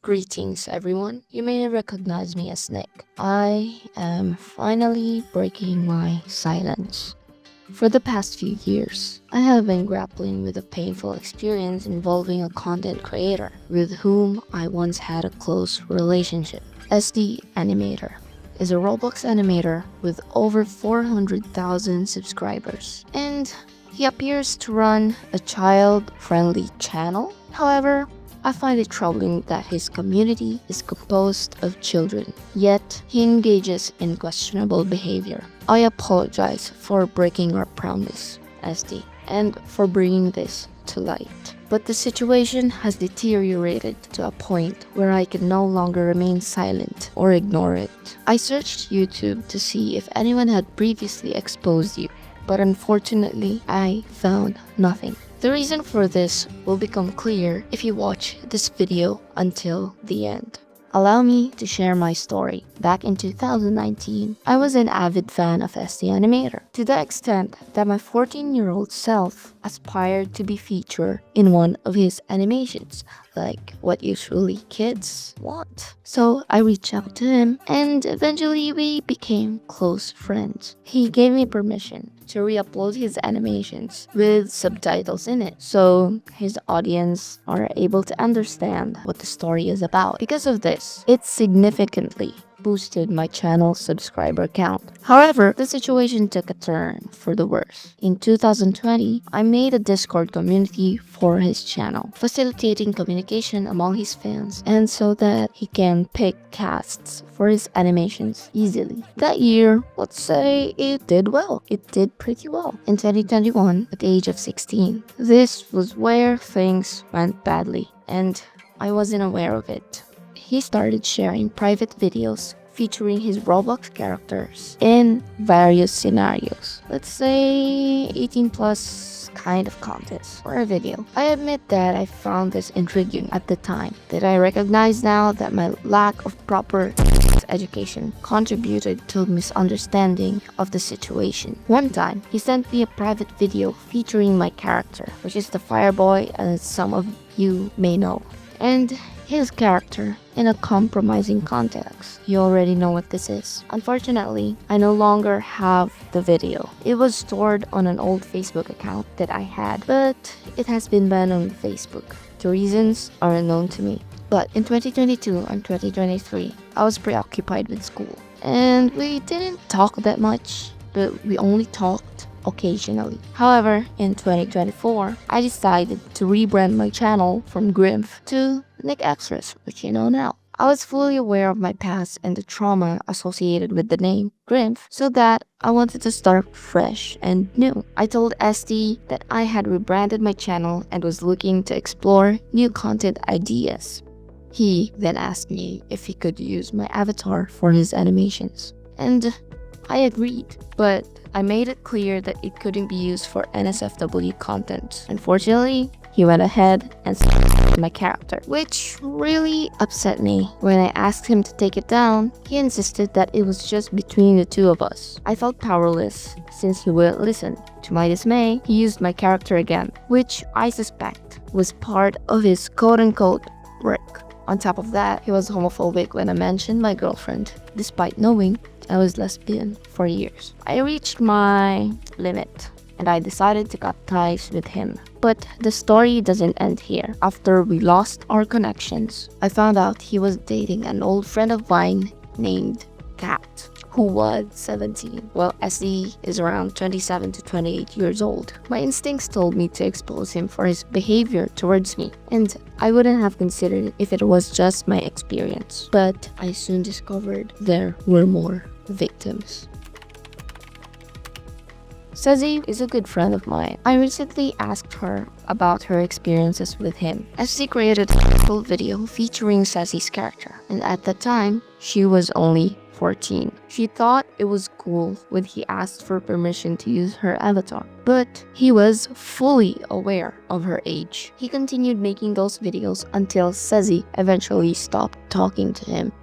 Greetings, everyone. You may recognize me as Nick. I am finally breaking my silence. For the past few years, I have been grappling with a painful experience involving a content creator with whom I once had a close relationship. SD Animator is a Roblox animator with over 400,000 subscribers, and he appears to run a child-friendly channel. However, I find it troubling that his community is composed of children, yet he engages in questionable behavior. I apologize for breaking our promise, SD, and for bringing this to light. But the situation has deteriorated to a point where I can no longer remain silent or ignore it. I searched YouTube to see if anyone had previously exposed you, but unfortunately, I found nothing. The reason for this will become clear if you watch this video until the end. Allow me to share my story. Back in 2019, I was an avid fan of SD Animator, to the extent that my 14-year-old self aspired to be featured in one of his animations, like what usually kids want. So I reached out to him, and eventually we became close friends. He gave me permission to re-upload his animations with subtitles in it, so his audience are able to understand what the story is about. Because of this, it significantly boosted my channel's subscriber count. However, the situation took a turn for the worse. In 2020, I made a Discord community for his channel, facilitating communication among his fans and so that he can pick casts for his animations easily. That year, let's say it did well. It did pretty well. In 2021, at the age of 16, this was where things went badly, and I wasn't aware of it. He started sharing private videos featuring his Roblox characters in various scenarios. Let's say 18 plus kind of content for a video. I admit that I found this intriguing at the time, that I recognize now that my lack of proper education contributed to a misunderstanding of the situation. One time, he sent me a private video featuring my character, which is the Fireboy, as some of you may know, and his character in a compromising context. You already know what this is. Unfortunately, I no longer have the video. It was stored on an old Facebook account that I had, but it has been banned on Facebook. The reasons are unknown to me. But in 2022 and 2023, I was preoccupied with school, and we didn't talk that much, but we only talked occasionally. However, in 2024, I decided to rebrand my channel from Grimph to Nick Extras, which you know now. I was fully aware of my past and the trauma associated with the name Grimph, so that I wanted to start fresh and new. I told SD that I had rebranded my channel and was looking to explore new content ideas. He then asked me if he could use my avatar for his animations, and I agreed, but I made it clear that it couldn't be used for NSFW content. Unfortunately, he went ahead and said my character, which really upset me. When I asked him to take it down, he insisted that it was just between the two of us. I felt powerless since he wouldn't listen. To my dismay, he used my character again, which I suspect was part of his quote-unquote work. On top of that, he was homophobic when I mentioned my girlfriend, despite knowing I was lesbian for years. I reached my limit, and I decided to cut ties with him. But the story doesn't end here. After we lost our connections, I found out he was dating an old friend of mine named Kat, who was 17, while SD is around 27 to 28 years old. My instincts told me to expose him for his behavior towards me, and I wouldn't have considered it if it was just my experience. But I soon discovered there were more victims. Cezi is a good friend of mine. I recently asked her about her experiences with him. SD created a full video featuring Cezi's character, and at the time, she was only 14. She thought it was cool when he asked for permission to use her avatar, but he was fully aware of her age. He continued making those videos until Cezi eventually stopped talking to him.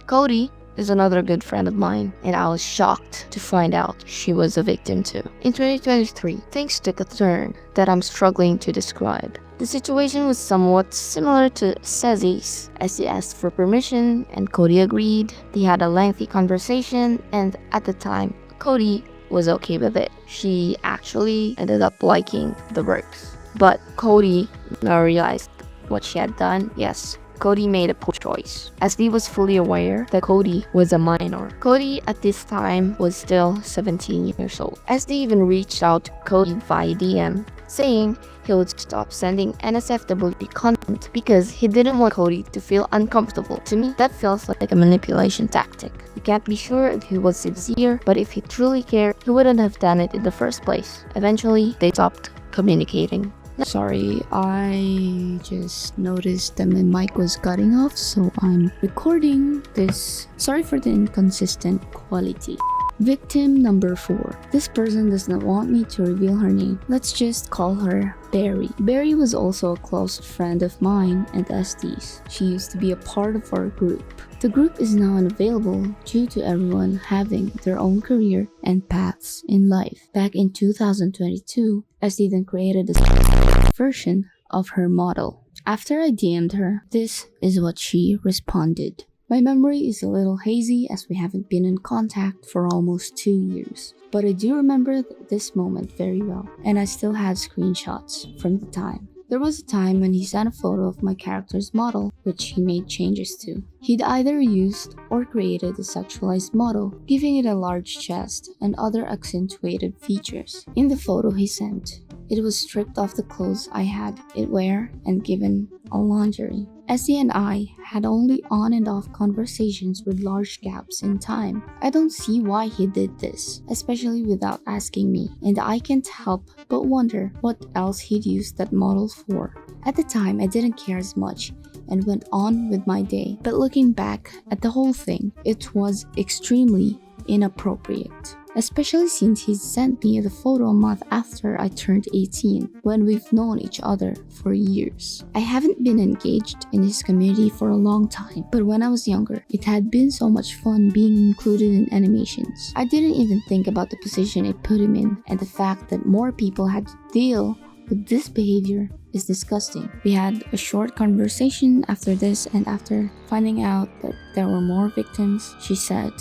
Cody is another good friend of mine, and I was shocked to find out she was a victim too. In 2023, things took a turn that I'm struggling to describe. The situation was somewhat similar to Ceci's, as he asked for permission and Cody agreed. They had a lengthy conversation, and at the time, Cody was okay with it. She actually ended up liking the works. But Cody now realized what she had done. Yes, Cody made a poor choice, as he was fully aware that Cody was a minor. Cody at this time was still 17 years old. SD even reached out to Cody via DM, saying he would stop sending NSFW content because he didn't want Cody to feel uncomfortable. To me, that feels like a manipulation tactic. You can't be sure if he was sincere, but if he truly cared, he wouldn't have done it in the first place. Eventually, they stopped communicating. Sorry, I just noticed that my mic was cutting off, so I'm recording this. Sorry for the inconsistent quality. Victim number 4. This person does not want me to reveal her name. Let's just call her Barry. Barry was also a close friend of mine and SD's. She used to be a part of our group. The group is now unavailable due to everyone having their own career and paths in life. Back in 2022, SD then created a version of her model. After I DM'd her, this is what she responded. My memory is a little hazy as we haven't been in contact for almost 2 years, but I do remember this moment very well, and I still have screenshots from the time. There was a time when he sent a photo of my character's model, which he made changes to. He'd either used or created a sexualized model, giving it a large chest and other accentuated features. In the photo he sent, it was stripped off the clothes I had it wear and given a lingerie. Essie and I had only on and off conversations with large gaps in time. I don't see why he did this, especially without asking me, and I can't help but wonder what else he'd use that model for. At the time, I didn't care as much and went on with my day, but looking back at the whole thing, it was extremely inappropriate. Especially since he sent me the photo a month after I turned 18, when we've known each other for years. I haven't been engaged in his community for a long time, but when I was younger, it had been so much fun being included in animations. I didn't even think about the position it put him in, and the fact that more people had to deal with this behavior is disgusting. We had a short conversation after this, and after finding out that there were more victims, she said,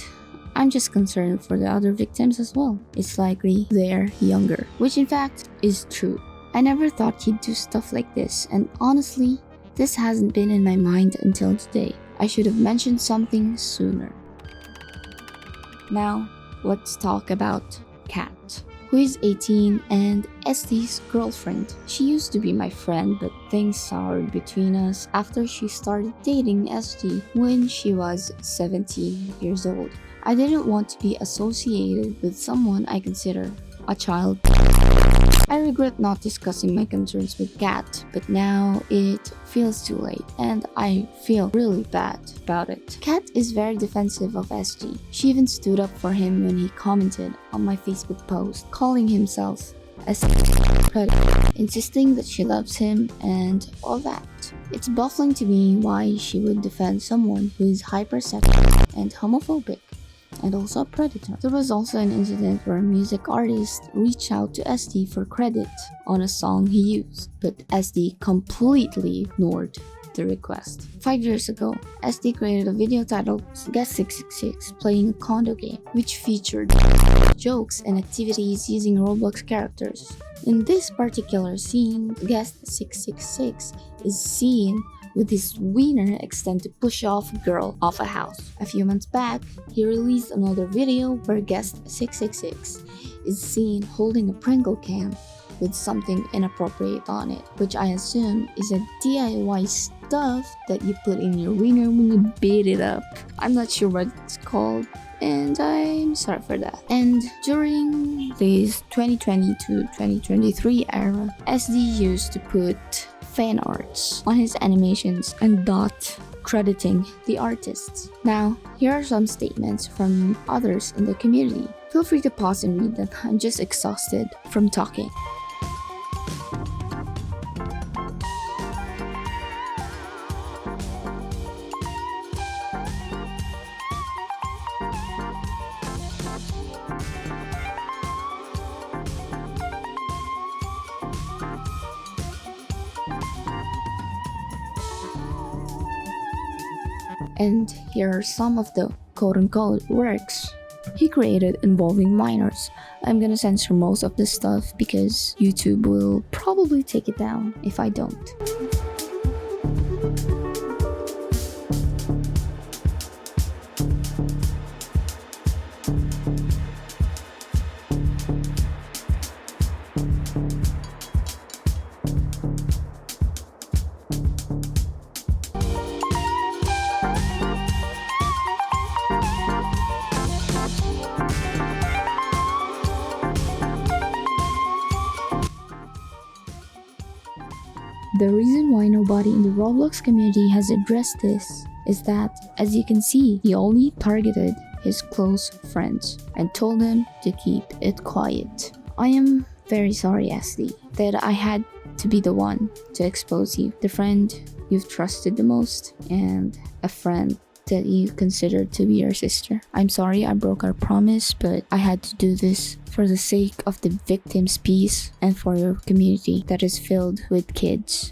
"I'm just concerned for the other victims as well. It's likely they're younger," which in fact is true. I never thought he'd do stuff like this, and honestly, this hasn't been in my mind until today. I should have mentioned something sooner. Now, let's talk about Kat, who is 18 and SD's girlfriend. She used to be my friend, but things soured between us after she started dating SD when she was 17 years old. I didn't want to be associated with someone I consider a child. I regret not discussing my concerns with Kat, but now it feels too late and I feel really bad about it. Kat is very defensive of SG. She even stood up for him when he commented on my Facebook post, calling himself a predator, insisting that she loves him and all that. It's baffling to me why she would defend someone who is hypersexual and homophobic, and also a predator. There was also an incident where a music artist reached out to SD for credit on a song he used, but SD completely ignored the request. 5 years ago, SD created a video titled Guest 666 playing a condo game, which featured jokes and activities using Roblox characters. In this particular scene, Guest 666 is seen with his wiener extend to push off a girl off a house. A few months back, he released another video where Guest 666 is seen holding a Pringle can with something inappropriate on it, which I assume is a DIY stuff that you put in your wiener when you beat it up. I'm not sure what it's called, and I'm sorry for that. And during this 2020 to 2023 era, SD used to put fan arts on his animations and not crediting the artists. Now, here are some statements from others in the community. Feel free to pause and read them. I'm just exhausted from talking. And here are some of the quote-unquote works he created involving minors. I'm gonna censor most of this stuff because YouTube will probably take it down if I don't. The reason why nobody in the Roblox community has addressed this is that, as you can see, he only targeted his close friends and told them to keep it quiet. I am very sorry, Ashley, that I had to be the one to expose you, the friend you've trusted the most, and a friend that you considered to be your sister. I'm sorry I broke our promise, but I had to do this for the sake of the victim's peace and for your community that is filled with kids.